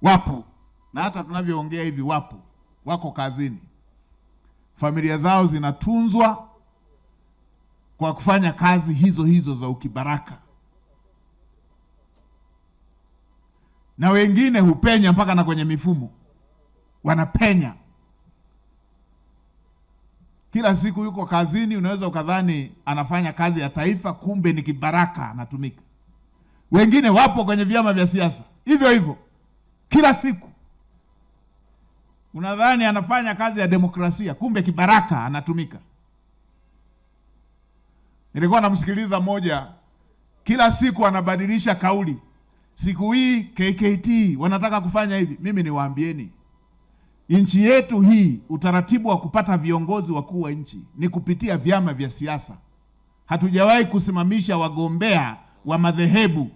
wapo, na hata tunavyoongea hivi wapo, wako kazini, familia zao zinatunzwa kwa kufanya kazi hizo hizo za ukibaraka, na wengine hupenya mpaka na kwenye mifumo, wanapenya kila siku, yuko kazini, unaweza ukadhani anafanya kazi ya taifa, kumbe ni kibaraka anatumika. Wengine wapo kwenye vyama vya siasa hivyo hivyo, kila siku unadhani anafanya kazi ya demokrasia, kumbe kibaraka anatumika. Nilikuwa namsikiliza mmoja, kila siku anabadilisha kauli. Siku hii KKT wanataka kufanya hivi. Mimi niwaambieni, nchi yetu hii, utaratibu wa kupata viongozi wakuu wa nchi ni kupitia vyama vya siasa. Hatujawahi kusimamisha wagombea wa madhehebu.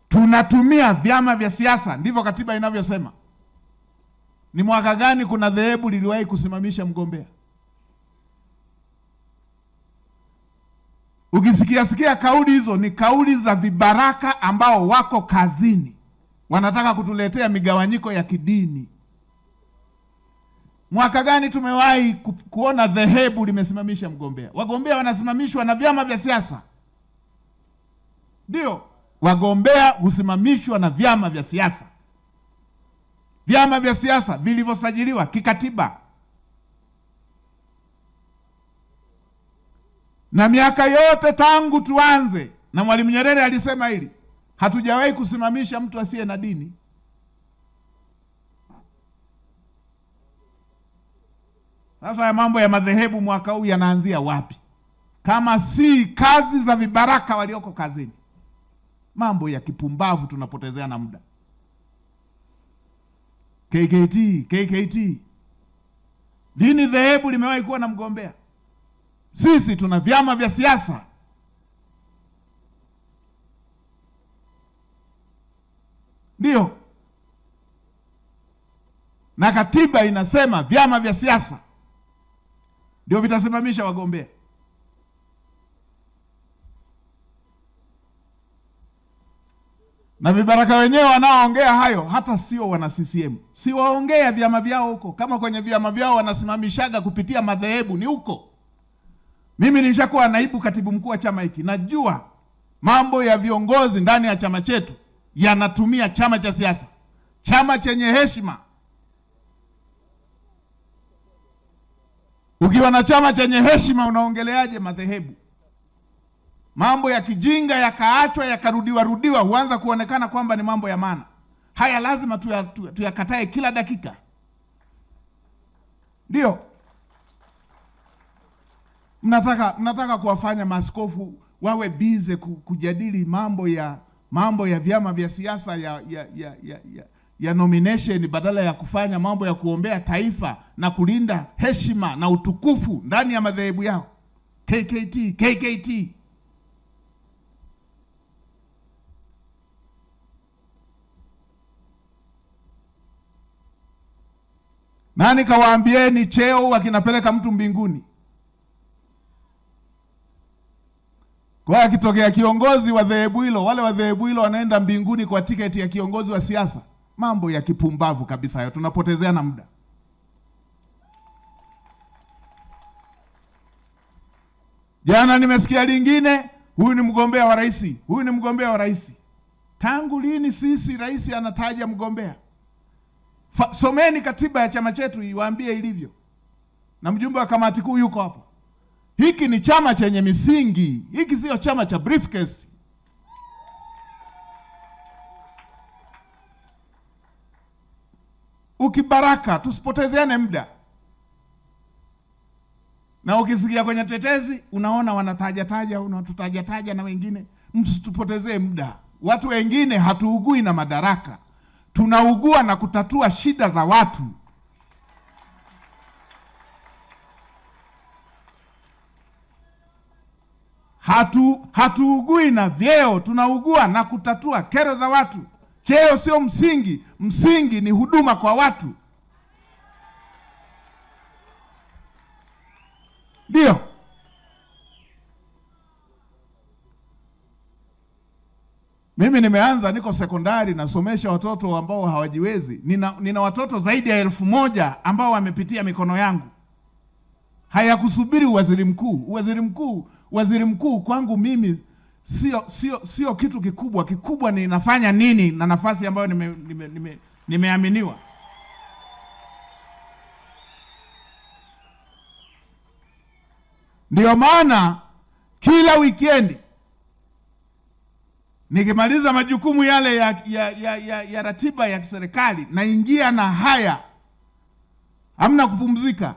Tunatumia vyama vya siasa, ndivyo katiba inavyosema. Ni mwaka gani kuna dhehebu liliwahi kusimamisha mgombea? Ukisikia kauli hizo, ni kauli za vibaraka ambao wako kazini, wanataka kutuletea migawanyiko ya kidini. Mwaka gani tumewahi kuona dhehebu limesimamisha mgombea? Wagombea wanasimamishwa na vyama vya siasa. Ndio, wagombea husimamishwa na vyama vya siasa, vyama vya siasa vilivyosajiliwa kikatiba. Na miaka yote tangu tuanze, na Mwalimu Nyerere alisema hili, hatujawahi kusimamisha mtu asiye na dini. Sasa ya mambo ya madhehebu mwaka huu yanaanzia wapi, kama si kazi za vibaraka walioko kazini? Mambo ya kipumbavu, tunapotezea na muda. KKT. Lini dhehebu limewahi kuwa na mgombea? Sisi tuna vyama vya siasa. Ndio, na katiba inasema vyama vya siasa ndio vitasimamisha wagombea. Na vibaraka wenyewe wanaoongea hayo hata sio wana CCM. Si waongea vyama vyao huko. Kama kwenye vyama vyao wanasimamishaga kupitia madhehebu, ni huko. Mimi nilishakuwa naibu katibu mkuu wa chama hiki, najua mambo ya viongozi ndani ya chama chetu yanatumia chama cha siasa, chama chenye heshima. Ukiwa na chama chenye heshima, unaongeleaje madhehebu? Mambo ya kijinga yakaachwa yakarudiwa, huanza kuonekana kwamba ni mambo ya maana. Haya lazima tuyakatae kila dakika. Ndio, mnataka kuwafanya maaskofu wawe bize kujadili mambo ya vyama vya siasa ya nomination, badala ya kufanya mambo ya kuombea taifa na kulinda heshima na utukufu ndani ya madhehebu yao. KKT. Nani kawaambieni cheo akinapeleka mtu mbinguni? Kwa akitokea kiongozi wa dhehebu hilo, wale wa dhehebu hilo wanaenda mbinguni kwa tiketi ya kiongozi wa siasa. Mambo ya kipumbavu kabisa hayo, tunapotezea na muda. Jana nimesikia lingine, huyu ni mgombea wa rais. Tangu lini sisi rais anataja mgombea? Someni katiba ya chama chetu iwaambie ilivyo. Na mjumbe wa kamati kuu yuko hapo. Hiki ni chama chenye misingi. Hiki sio chama cha briefcase. Ukibaraka, tusipotezeane muda. Na ukisikia kwenye tetezi, unaona wanatutaja na wengine. Msitupotezee muda. Watu wengine hatuugui na madaraka. Tunaugua na kutatua shida za watu. Hatuugui na vyeo, tunaugua na kutatua kero za watu. Cheo sio msingi, msingi ni huduma kwa watu. Mimi nimeanza, niko sekondari, nasomesha watoto ambao hawajiwezi. Nina watoto zaidi ya 1000 ambao wamepitia mikono yangu. Hayakusubiri waziri mkuu. Waziri mkuu kwangu mimi sio kitu kikubwa. Kikubwa ni nafanya nini na nafasi ambayo nimeaminiwa. Ndio maana kila wikendi nikimaliza majukumu yale ya ratiba ya kiserikali, naingia na haya, hamna kupumzika.